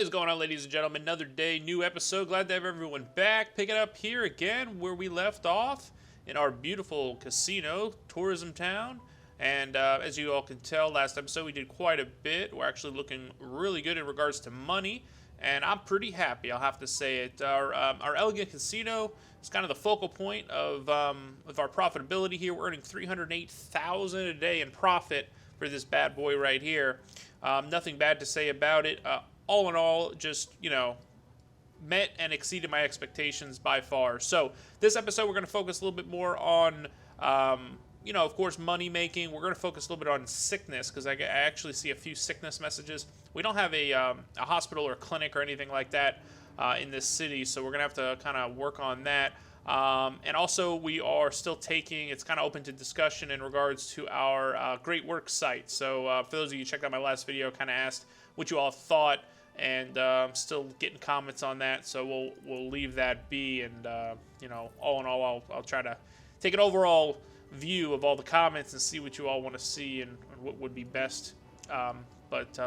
What is going on, ladies and gentlemen? Another day, new episode. Glad to have everyone back. Picking up here again where we left off in our beautiful casino, tourism town. And as you all can tell, last episode we did quite a bit. We're actually looking really good in regards to money, and I'm pretty happy, I'll have to say it. Our elegant casino is kind of the focal point of our profitability here. We're earning $308,000 a day in profit for this bad boy right here. Nothing bad to say about it. All in all, just, met and exceeded my expectations by far. So this episode, we're going to focus a little bit more on, of course, money making. We're going to focus a little bit on sickness because I actually see a few sickness messages. We don't have a hospital or clinic or anything like that in this city, so we're going to have to kind of work on that. And also, we are still taking, it's kind of open to discussion in regards to our Great Work site. So for those of you who checked out my last video, kind of asked what you all thought, and still getting comments on that, so we'll leave that be. And all in all, I'll try to take an overall view of all the comments and see what you all want to see and what would be best. But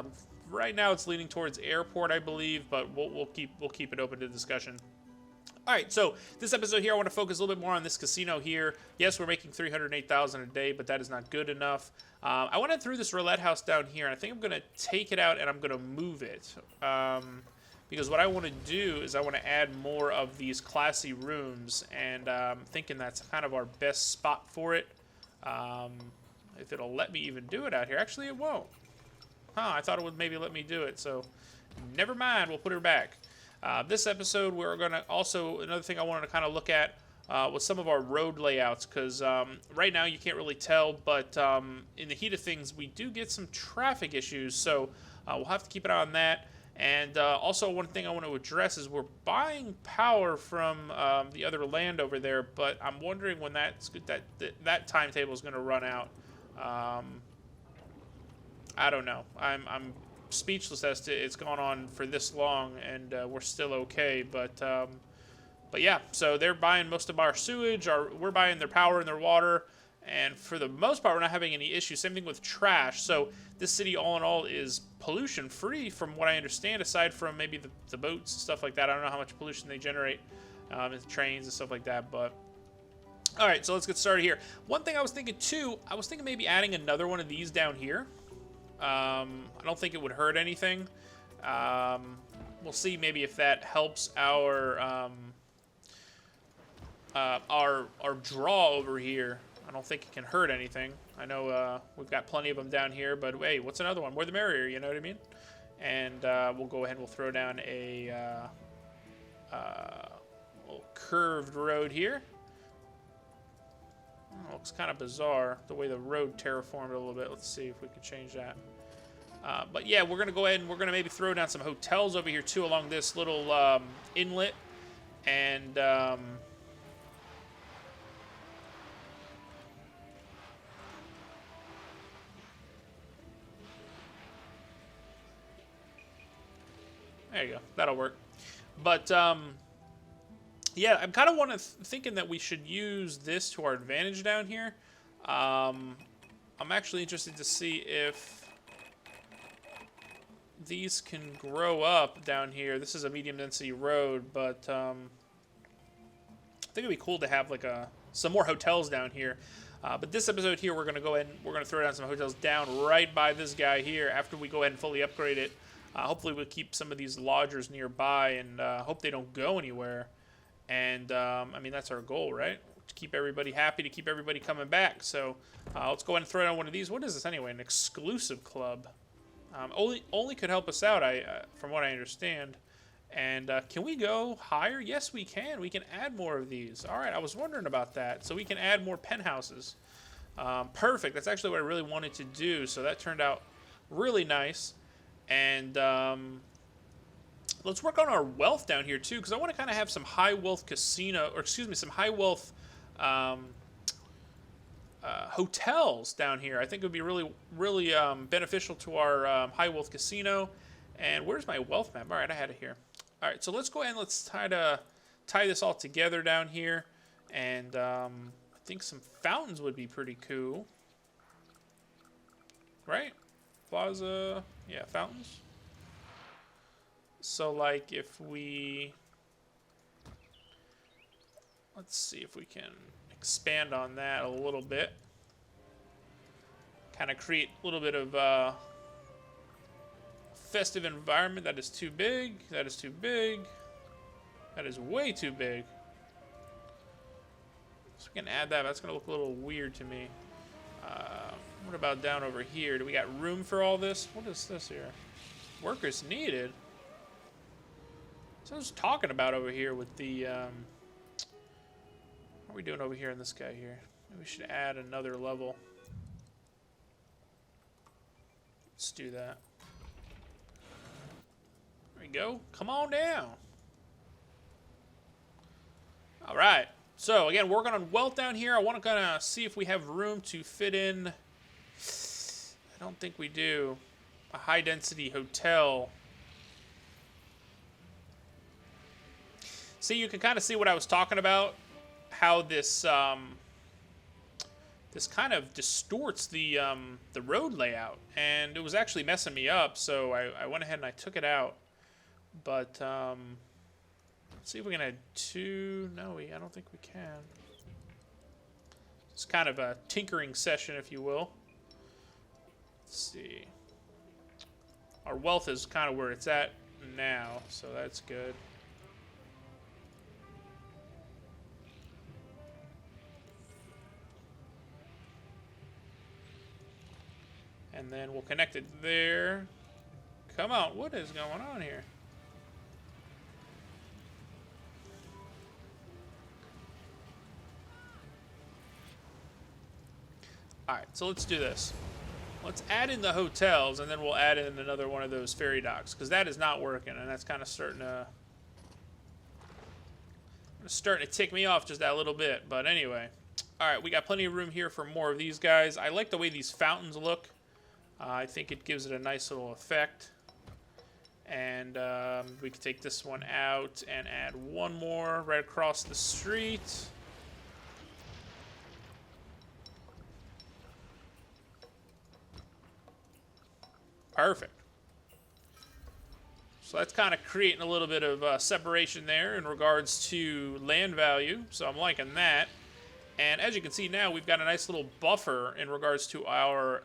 right now, it's leaning towards airport, I believe, but we'll keep it open to discussion. All right, so this episode here, I want to focus a little bit more on this casino here. Yes, we're making $308,000 a day, but that is not good enough. I went through this roulette house down here, and I think I'm going to take it out and I'm going to move it. Because what I want to do is I want to add more of these classy rooms, and I'm thinking that's kind of our best spot for it. If it'll let me even do it out here. Actually, it won't. I thought it would maybe let me do it, so never mind. We'll put her back. This episode, we're going to also, another thing I wanted to kind of look at was some of our road layouts, because right now you can't really tell, but in the heat of things, we do get some traffic issues, so we'll have to keep an eye on that. And also, one thing I want to address is we're buying power from the other land over there, but I'm wondering when that timetable is going to run out. I don't know. I'm speechless as to it's gone on for this long, and we're still okay, but yeah, so they're buying most of our sewage, we're buying their power and their water, and for the most part we're not having any issues. Same thing with trash. So this city all in all is pollution free from what I understand, aside from maybe the boats and stuff like that. I don't know how much pollution they generate in trains and stuff like that, but all right, so let's get started here. One thing I was thinking too, maybe adding another one of these down here. I don't think it would hurt anything. We'll see maybe if that helps our draw over here. I don't think it can hurt anything. I know we've got plenty of them down here, but hey, what's another one? More the merrier, you know what I mean? And we'll go ahead and we'll throw down a little curved road here. Oh, looks kind of bizarre the way the road terraformed a little bit. Let's see if we can change that. But yeah, we're going to go ahead and we're going to maybe throw down some hotels over here too along this little inlet. And there you go. That'll work. But yeah, I'm kind of thinking that we should use this to our advantage down here. I'm actually interested to see if these can grow up down here. This is a medium density road, but I think it'd be cool to have like some more hotels down here. But this episode here, we're gonna go ahead and we're gonna throw down some hotels down right by this guy here. After we go ahead and fully upgrade it, hopefully we'll keep some of these lodgers nearby, and hope they don't go anywhere. And I mean, that's our goal, right? To keep everybody happy, to keep everybody coming back. So let's go ahead and throw down one of these. What is this anyway? An exclusive club. Only could help us out, from what I understand. And can we go higher? Yes, we can. We can add more of these. All right, I was wondering about that. So we can add more penthouses. Perfect. That's actually what I really wanted to do. So that turned out really nice. And let's work on our wealth down here too, because I want to kind of have some high wealth casino, or excuse me, some high wealth hotels down here. I think it would be really beneficial to our high wealth casino. And where's my wealth map? All right, I had it here. All right, so let's go ahead and let's tie this all together down here. And I think some fountains would be pretty cool, right? Plaza, yeah, fountains. So, like, if we... Let's see if we can expand on that a little bit. Kind of create a little bit of festive environment. That is too big. That is too big. That is way too big. So we can add that. That's going to look a little weird to me. What about down over here? Do we got room for all this? What is this here? Workers needed. So I was talking about over here with the... what are we doing over here in this guy here? Maybe we should add another level. Let's do that. There we go. Come on down. All right. So, again, working on wealth down here. I want to kind of see if we have room to fit in. I don't think we do. A high-density hotel. See, you can kind of see what I was talking about. How this this kind of distorts the road layout. And it was actually messing me up, so I went ahead and I took it out. But, let's see if we can add 2. No, I don't think we can. It's kind of a tinkering session, if you will. Let's see. Our wealth is kind of where it's at now, so that's good. And then we'll connect it there. Come on, what is going on here? Alright, so let's do this. Let's add in the hotels, and then we'll add in another one of those ferry docks, because that is not working, and that's kind of starting to tick me off just that little bit. But anyway, alright, we got plenty of room here for more of these guys. I like the way these fountains look. I think it gives it a nice little effect. And we can take this one out and add one more right across the street. Perfect. So that's kind of creating a little bit of separation there in regards to land value. So I'm liking that. And as you can see now, we've got a nice little buffer in regards to our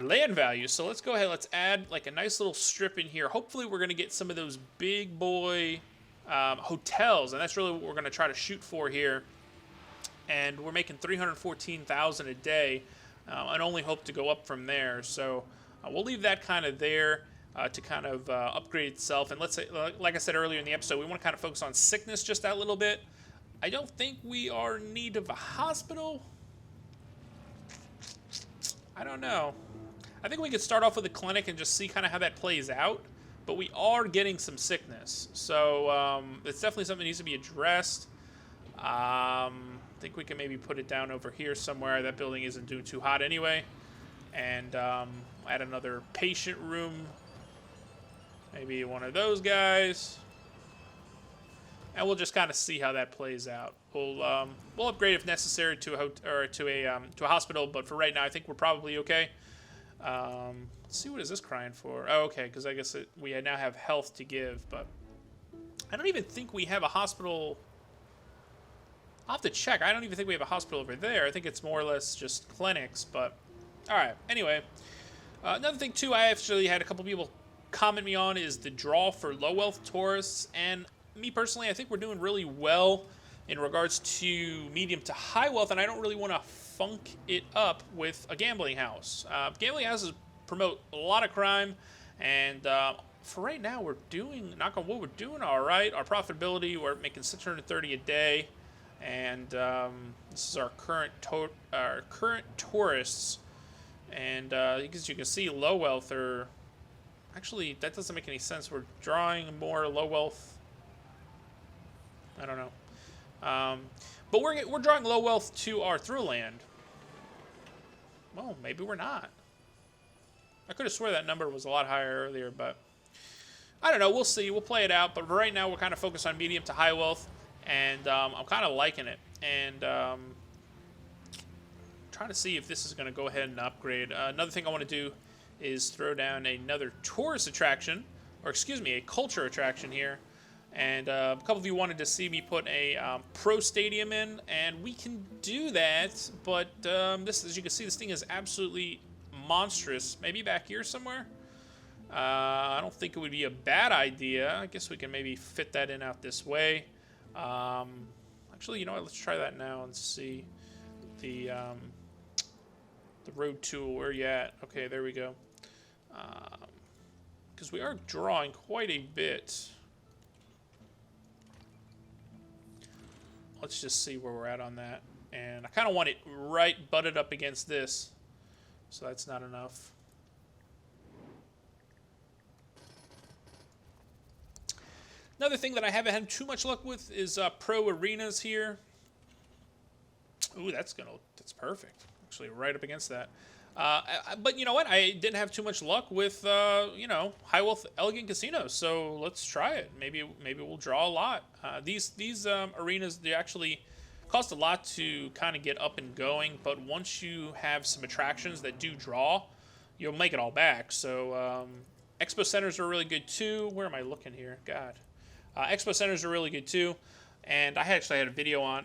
land value. So let's go ahead. Let's add like a nice little strip in here. Hopefully we're going to get some of those big boy hotels. And that's really what we're going to try to shoot for here. And we're making $314,000 a day. And only hope to go up from there. So we'll leave that kind of there to kind of upgrade itself. And let's say, like I said earlier in the episode, we want to kind of focus on sickness just that little bit. I don't think we are in need of a hospital. I don't know. I think we could start off with a clinic and just see kind of how that plays out. But we are getting some sickness. So it's definitely something that needs to be addressed. I think we can maybe put it down over here somewhere. That building isn't doing too hot anyway. And add another patient room. Maybe one of those guys. And we'll just kind of see how that plays out. We'll upgrade if necessary to a hospital, but for right now, I think we're probably okay. Let's see, what is this crying for? Oh, okay, because I guess we now have health to give, but I don't even think we have a hospital. I'll have to check. I don't even think we have a hospital over there. I think it's more or less just clinics, but all right. Anyway, another thing, too, I actually had a couple people comment me on is the draw for low-wealth tourists, and me personally, I think we're doing really well in regards to medium to high wealth, and I don't really want to funk it up with a gambling house. Gambling houses promote a lot of crime, and for right now, we're doing, knock on wood, we're doing all right. Our profitability, we're making $630 a day. And this is our current tourists, and as you can see, low wealth are actually, that doesn't make any sense. We're drawing more low wealth. I don't know, but we're drawing low wealth to our through land. Well, maybe we're not. I could have swore that number was a lot higher earlier, but I don't know. We'll see. We'll play it out. But right now, we're kind of focused on medium to high wealth. And I'm kind of liking it, and trying to see if this is going to go ahead and upgrade. Another thing I want to do is throw down another tourist attraction, or excuse me, a culture attraction here. And a couple of you wanted to see me put a pro stadium in, and we can do that. But this, as you can see, this thing is absolutely monstrous. Maybe back here somewhere. I don't think it would be a bad idea. I guess we can maybe fit that in out this way. Actually, you know what? Let's try that now and see the road tool. Where you at? Okay, there we go. Because we are drawing quite a bit. Let's just see where we're at on that. And I kind of want it right butted up against this. So that's not enough. Another thing that I haven't had too much luck with is pro arenas here. Ooh, that's perfect. Actually, right up against that. But you know what? I didn't have too much luck with you know, high wealth elegant casinos. So let's try it. Maybe we'll draw a lot. These arenas, they actually cost a lot to kind of get up and going. But once you have some attractions that do draw, you'll make it all back. So expo centers are really good too. Where am I looking here? God. Expo centers are really good too, and I actually had a video on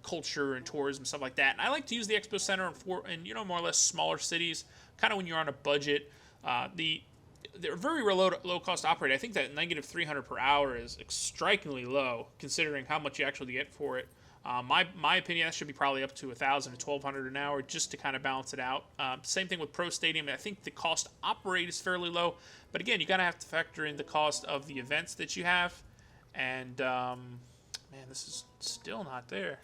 culture and tourism, stuff like that. And I like to use the expo center in you know, more or less smaller cities, kind of when you're on a budget. They're very low cost to operate. I think that -300 per hour is strikingly low considering how much you actually get for it. My opinion, that should be probably up to 1,000 to 1,200 an hour just to kind of balance it out. Same thing with Pro Stadium. I think the cost to operate is fairly low, but again, you gotta have to factor in the cost of the events that you have. And man, this is still not there.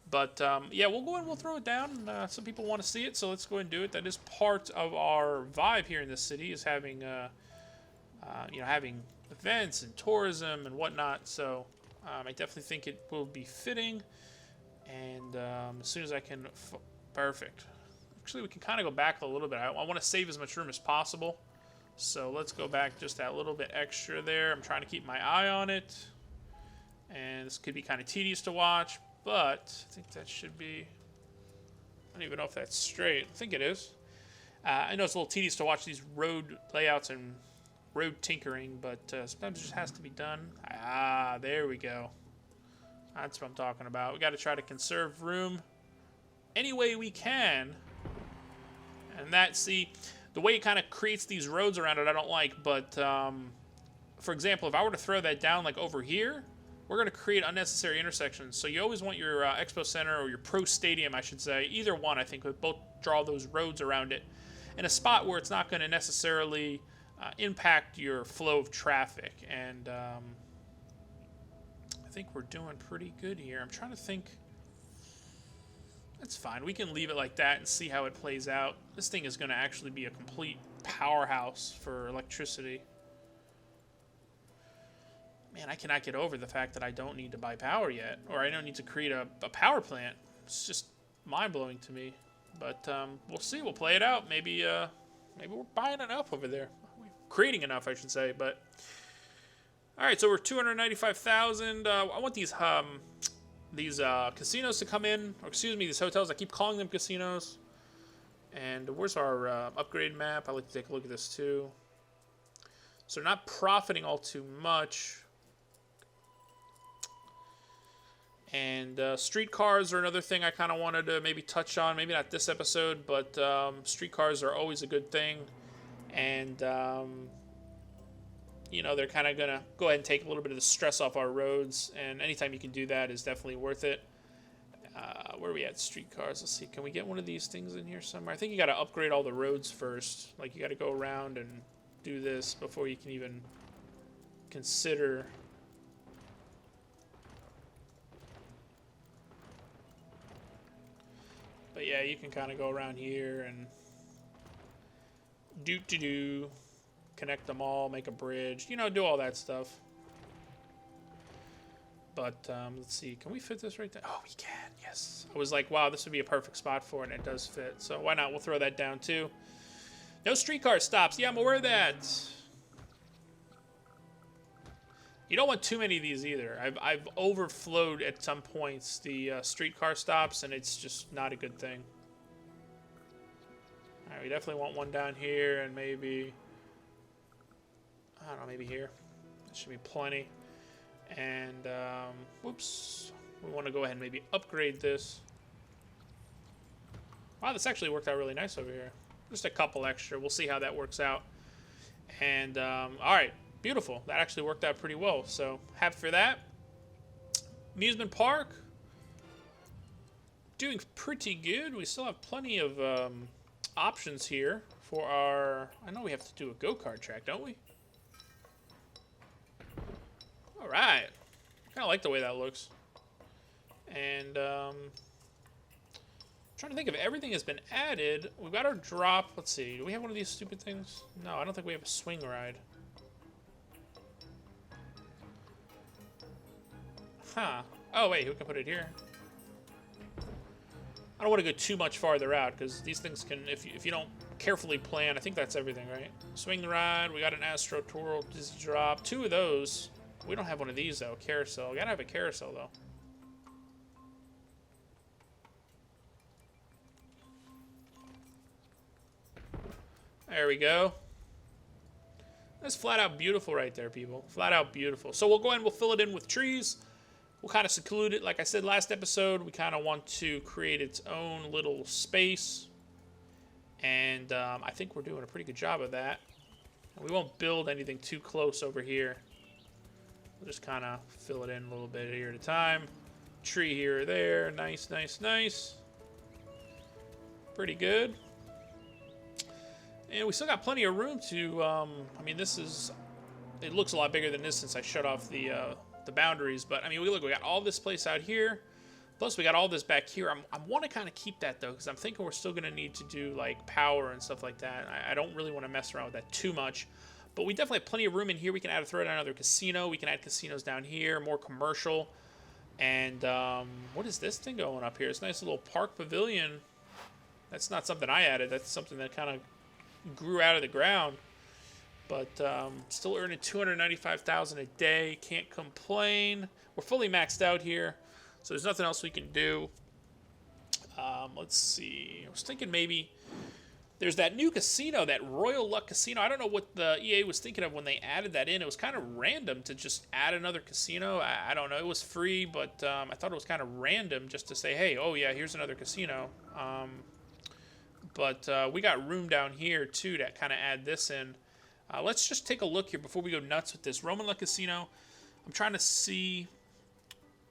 But yeah, we'll go and we'll throw it down. Some people want to see it, so let's go ahead and do it. That is part of our vibe here in this city, is having you know, having events and tourism and whatnot. So I definitely think it will be fitting. And as soon as I can, perfect. Actually, we can kind of go back a little bit. I want to save as much room as possible. So let's go back just that little bit extra there. I'm trying to keep my eye on it. And this could be kind of tedious to watch, but I think that should be... I don't even know if that's straight. I think it is. I know it's a little tedious to watch these road layouts and road tinkering, but sometimes it just has to be done. Ah, there we go. That's what I'm talking about. We got to try to conserve room any way we can. And that, see... The way it kind of creates these roads around it, I don't like. But, for example, if I were to throw that down, like, over here, we're going to create unnecessary intersections. So you always want your Expo Center, or your Pro Stadium, I should say, either one, I think, would both draw those roads around it in a spot where it's not going to necessarily impact your flow of traffic. And I think we're doing pretty good here. I'm trying to think... That's fine. We can leave it like that and see how it plays out. This thing is going to actually be a complete powerhouse for electricity. Man, I cannot get over the fact that I don't need to buy power yet. Or I don't need to create a power plant. It's just mind-blowing to me. But we'll see. We'll play it out. Maybe we're buying enough over there. Creating enough, I should say. But all right, so we're 295,000. I want these casinos to come in, or excuse me, these hotels. I keep calling them casinos. And where's our upgrade map? I like to take a look at this too. So they're not profiting all too much. And streetcars are another thing I kind of wanted to maybe touch on. Maybe not this episode, but streetcars are always a good thing. And, you know, they're kind of going to go ahead and take a little bit of the stress off our roads. And anytime you can do that is definitely worth it. Where are we at? Streetcars. Let's see. Can we get one of these things in here somewhere? I think you got to upgrade all the roads first. Like, you got to go around and do this before you can even consider... But yeah, you can kind of go around here and connect them all, make a bridge, you know, do all that stuff. But let's see, can we fit this right there? Oh, we can, yes. I was like, wow, this would be a perfect spot for it, and it does fit. So why not? We'll throw that down too. No streetcar stops. Yeah, I'm aware of that. You don't want too many of these either. I've overflowed at some points the streetcar stops, and it's just not a good thing. All right, we definitely want one down here and maybe, I don't know, maybe here. That should be plenty. And, whoops. We want to go ahead and maybe upgrade this. Wow, this actually worked out really nice over here. Just a couple extra. We'll see how that works out. And, all right. Beautiful. That actually worked out pretty well. So, happy for that. Amusement Park. Doing pretty good. We still have plenty of options here for our... I know we have to do a go-kart track, don't we? All right. Kind of like the way that looks. And trying to think if everything has been added. We've got our drop. Let's see. Do we have one of these stupid things? No, I don't think we have a swing ride. Huh. Oh, wait. Who can put it here? I don't want to go too much farther out because these things can, if you don't carefully plan, I think that's everything, right? Swing ride. We got an Astro Twirl Dizzy Drop. 2 of those. We don't have one of these, though. Carousel. We got to have a carousel, though. There we go. That's flat out beautiful right there, people. Flat out beautiful. So we'll go ahead and we'll fill it in with trees. We'll kind of seclude it. Like I said last episode, we kind of want to create its own little space. And I think we're doing a pretty good job of that. And we won't build anything too close over here. We'll just kind of fill it in a little bit here at a time. Tree here or there. Nice, nice, nice. Pretty good. And we still got plenty of room to, I mean, this is, it looks a lot bigger than this since I shut off the boundaries. But, I mean, look, we got all this place out here. Plus, we got all this back here. I want to kind of keep that, though, because I'm thinking we're still going to need to do, like, power and stuff like that. I don't really want to mess around with that too much. But we definitely have plenty of room in here. We can throw down another casino. We can add casinos down here, more commercial. And what is this thing going up here? It's a nice little park pavilion. That's not something I added. That's something that kind of grew out of the ground. But still earning $295,000 a day. Can't complain. We're fully maxed out here, so there's nothing else we can do. Let's see. I was thinking maybe there's that new casino, that Royal Luck Casino. I don't know what the EA was thinking of when they added that in. It was kind of random to just add another casino. I don't know. It was free, but I thought it was kind of random just to say, hey, oh yeah, here's another casino. But we got room down here, too, to kind of add this in. Let's just take a look here before we go nuts with this. Roman Luck Casino. I'm trying to see.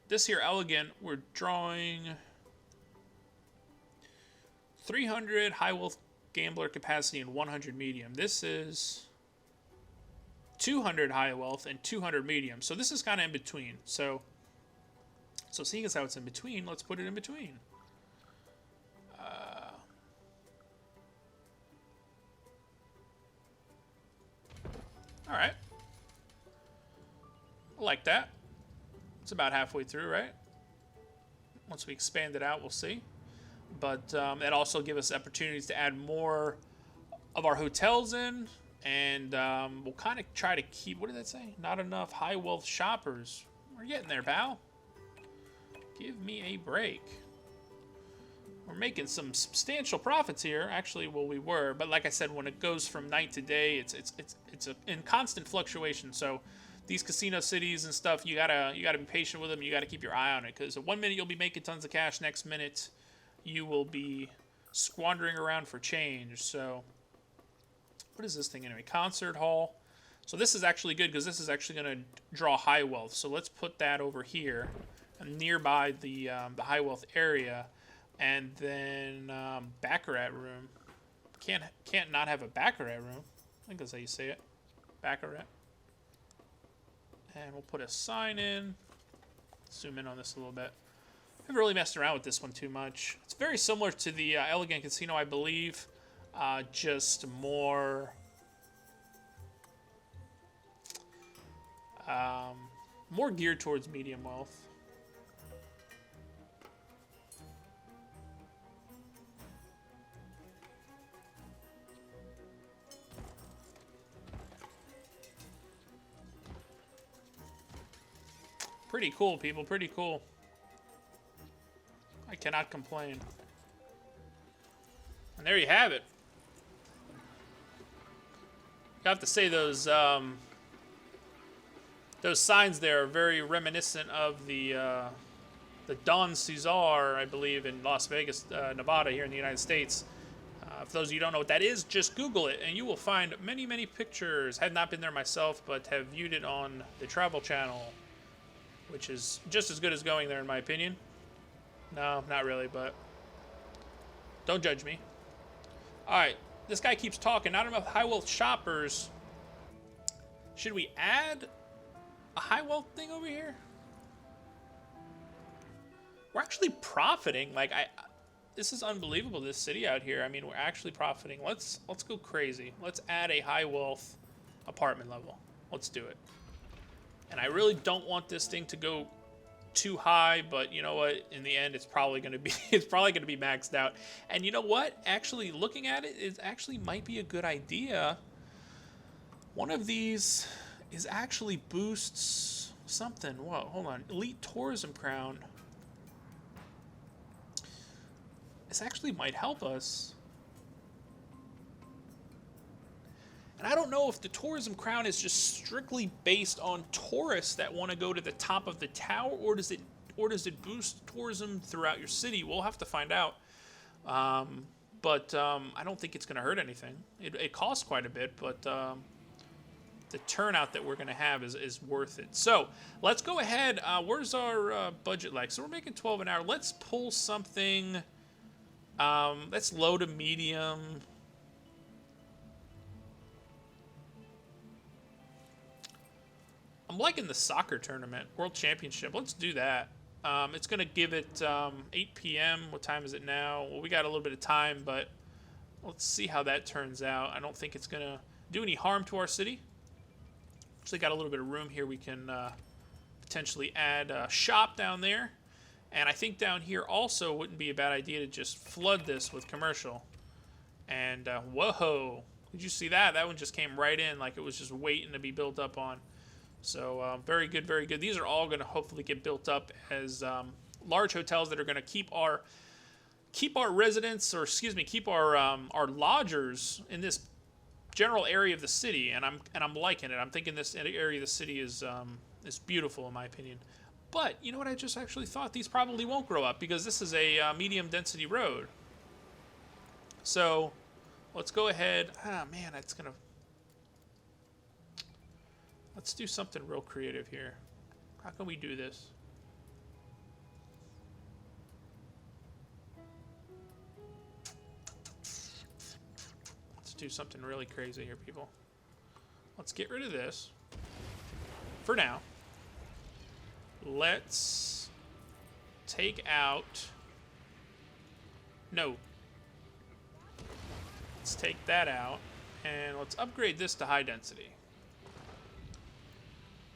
This here, Elegant, we're drawing 300 high wealth gambler capacity and 100 medium. This is 200 high wealth and 200 medium. So this is kind of in between. So seeing as how it's in between, let's put it in between. All right. I like that. It's about halfway through, right? Once we expand it out, we'll see. But it also gives us opportunities to add more of our hotels in. And we'll kind of try to keep, what did that say? Not enough high wealth shoppers. We're getting there, pal. Give me a break. We're making some substantial profits here. Actually, well, we were, but like I said, when it goes from night to day, it's in constant fluctuation. So these casino cities and stuff, you gotta be patient with them. You gotta keep your eye on it, because 1 minute you'll be making tons of cash, next minute you will be squandering around for change. So what is this thing anyway? Concert hall. So this is actually good because this is actually gonna draw high wealth. So let's put that over here, nearby the high wealth area. And then Baccarat room. Can't not have a Baccarat room. I think that's how you say it. Baccarat. And we'll put a sign in. Zoom in on this a little bit. I haven't really messed around with this one too much. It's very similar to the Elegant Casino, I believe. Just more... more geared towards medium wealth. Pretty cool, people. Pretty cool. I cannot complain. And there you have it. I have to say those signs there are very reminiscent of the Don Cesar, I believe, in Las Vegas, Nevada, here in the United States. For those of you who don't know what that is, just Google it, and you will find many, many pictures. Have not been there myself, but have viewed it on the Travel Channel, which is just as good as going there, in my opinion. No, not really, but don't judge me. All right, this guy keeps talking. Not enough high wealth shoppers. Should we add a high wealth thing over here? We're actually profiting. Like, this is unbelievable, this city out here. I mean, we're actually profiting. Let's go crazy. Let's add a high wealth apartment level. Let's do it. And I really don't want this thing to go too high, but you know what? In the end, it's probably going to be maxed out. And you know what? Actually, looking at it, it actually might be a good idea. One of these is actually boosts something. Whoa, hold on. Elite Tourism Crown. This actually might help us. And I don't know if the Tourism Crown is just strictly based on tourists that want to go to the top of the tower, or does it boost tourism throughout your city? We'll have to find out. But I don't think it's going to hurt anything. It costs quite a bit, but the turnout that we're going to have is worth it. So let's go ahead. Where's our budget like? So we're making 12 an hour. Let's pull something. That's low to medium. I'm liking the soccer tournament, World Championship. Let's do that. It's going to give it 8 p.m. What time is it now? Well, we got a little bit of time, but let's see how that turns out. I don't think it's going to do any harm to our city. Actually got a little bit of room here. We can potentially add a shop down there. And I think down here also wouldn't be a bad idea to just flood this with commercial. And whoa, did you see that? That one just came right in like it was just waiting to be built up on. So very good, very good. These are all going to hopefully get built up as large hotels that are going to keep our residents, or excuse me, keep our lodgers in this general area of the city. And I'm liking it. I'm thinking this area of the city is beautiful in my opinion. But you know what? I just actually thought these probably won't grow up because this is a medium density road. So let's go ahead. Ah, man, that's gonna. Let's do something real creative here. How can we do this? Let's do something really crazy here, people. Let's get rid of this for now. Let's take out. No. Let's take that out. And let's upgrade this to high density.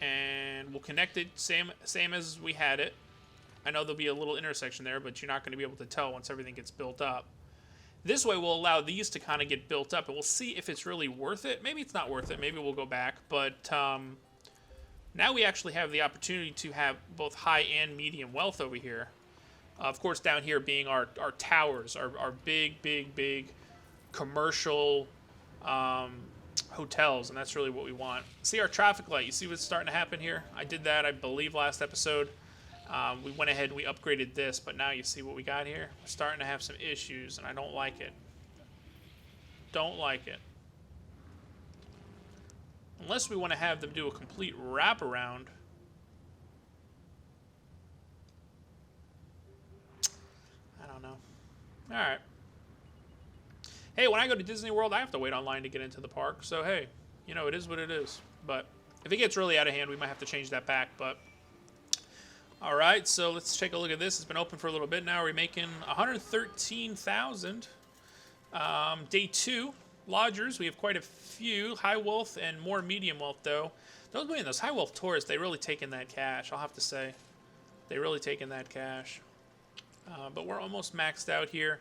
And we'll connect it same as we had it. I know there'll be a little intersection there, but you're not going to be able to tell once everything gets built up. This way we'll allow these to kind of get built up, and we'll see if it's really worth it. Maybe it's not worth it. Maybe we'll go back. But now we actually have the opportunity to have both high and medium wealth over here. Of course, down here being our towers, our big commercial hotels, and that's really what we want. See our traffic light. You see what's starting to happen here? I did that, I believe, last episode. We went ahead and we upgraded this, but now you see what we got here? We're starting to have some issues, and I don't like it. Don't like it. Unless we want to have them do a complete wraparound. I don't know. Alright. Hey, when I go to Disney World, I have to wait online to get into the park. So, hey, you know, it is what it is. But if it gets really out of hand, we might have to change that back. But, all right, so let's take a look at this. It's been open for a little bit now. We're making $113,000. Day 2, lodgers. We have quite a few. High wealth and more medium wealth, though. Those high wealth tourists, they really taking that cash, I'll have to say. They really taking that cash. But we're almost maxed out here.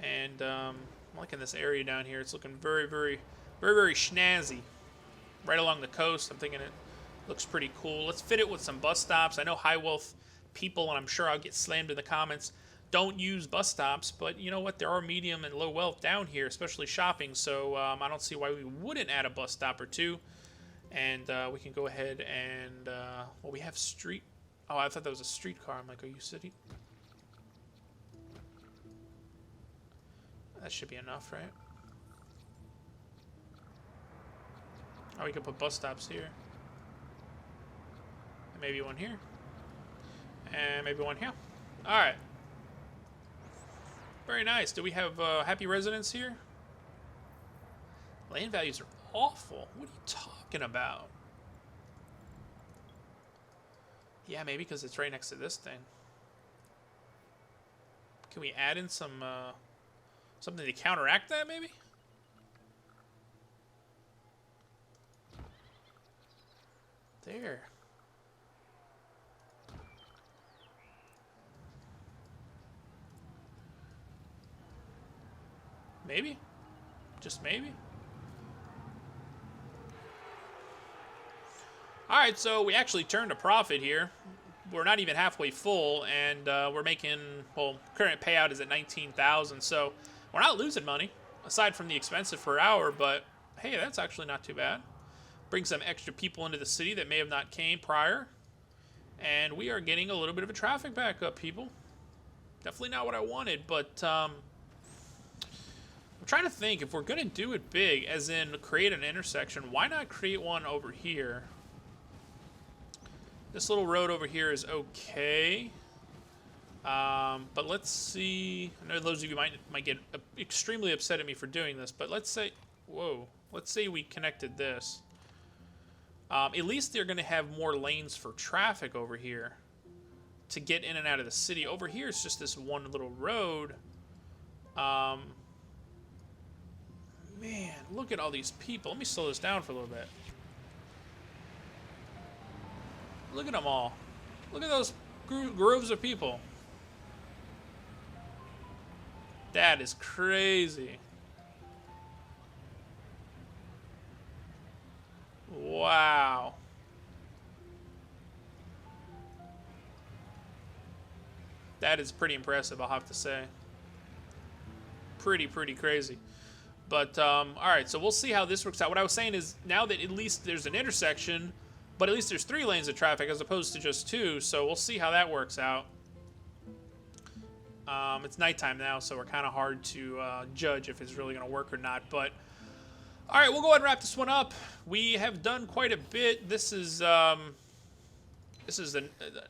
And I'm liking this area down here. It's looking very snazzy. Right along the coast. I'm thinking it looks pretty cool. Let's fit it with some bus stops. I know high wealth people, and I'm sure I'll get slammed in the comments, don't use bus stops, but you know what? There are medium and low wealth down here, especially shopping, so I don't see why we wouldn't add a bus stop or two. And we can go ahead and, well, we have street. Oh, I thought that was a streetcar. I'm like, are you city? That should be enough, right? Oh, we can put bus stops here. And maybe one here. And maybe one here. Alright. Very nice. Do we have happy residents here? Land values are awful. What are you talking about? Yeah, maybe because it's right next to this thing. Can we add in some something to counteract that, maybe? There. Maybe? Just maybe? Alright, so we actually turned a profit here. We're not even halfway full, and we're making, well, current payout is at 19,000, so we're not losing money, aside from the expensive per hour, but hey, that's actually not too bad. Bring some extra people into the city that may have not came prior, and we are getting a little bit of a traffic backup, people. Definitely not what I wanted, but I'm trying to think, if we're going to do it big, as in create an intersection, why not create one over here? This little road over here is okay. But let's see. I know those of you might get extremely upset at me for doing this, but let's say, whoa, let's say we connected this. At least they're going to have more lanes for traffic over here to get in and out of the city. Over here is just this one little road. Man, look at all these people. Let me slow this down for a little bit. Look at them all. Look at those groves of people. That is crazy. Wow. That is pretty impressive, I'll have to say. Pretty crazy. But, alright, so we'll see how this works out. What I was saying is, now that at least there's an intersection, but at least there's 3 lanes of traffic as opposed to just 2, so we'll see how that works out. It's nighttime now, so we're kind of hard to judge if it's really going to work or not. But, alright, we'll go ahead and wrap this one up. We have done quite a bit. This is the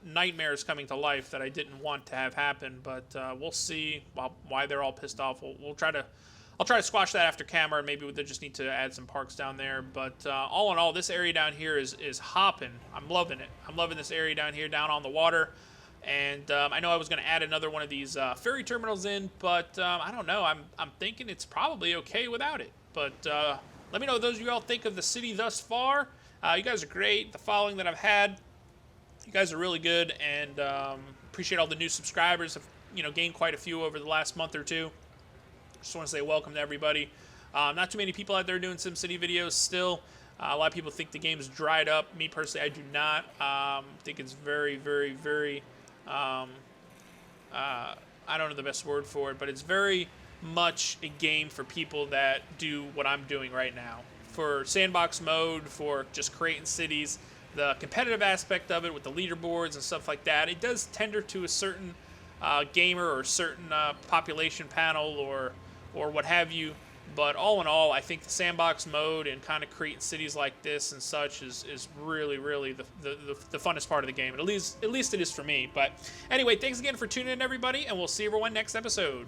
nightmares coming to life that I didn't want to have happen, but we'll see why they're all pissed off. I'll try to squash that after camera. Maybe they just need to add some parks down there. But all in all, this area down here is hopping. I'm loving it. I'm loving this area down here, down on the water. And I know I was going to add another one of these ferry terminals in, but I don't know. I'm thinking it's probably okay without it. But let me know what those of you all think of the city thus far. You guys are great. The following that I've had, you guys are really good, and appreciate all the new subscribers. I've gained quite a few over the last month or two. Just want to say welcome to everybody. Not too many people out there doing SimCity videos still. A lot of people think the game's dried up. Me personally, I do not. Think it's very I don't know the best word for it, but it's very much a game for people that do what I'm doing right now. For sandbox mode, for just creating cities, the competitive aspect of it with the leaderboards and stuff like that, it does tender to a certain gamer or certain population panel or what have you. But all in all, I think the sandbox mode and kind of creating cities like this and such is really the funnest part of the game. At least it is for me. But anyway, thanks again for tuning in, everybody, and we'll see everyone next episode.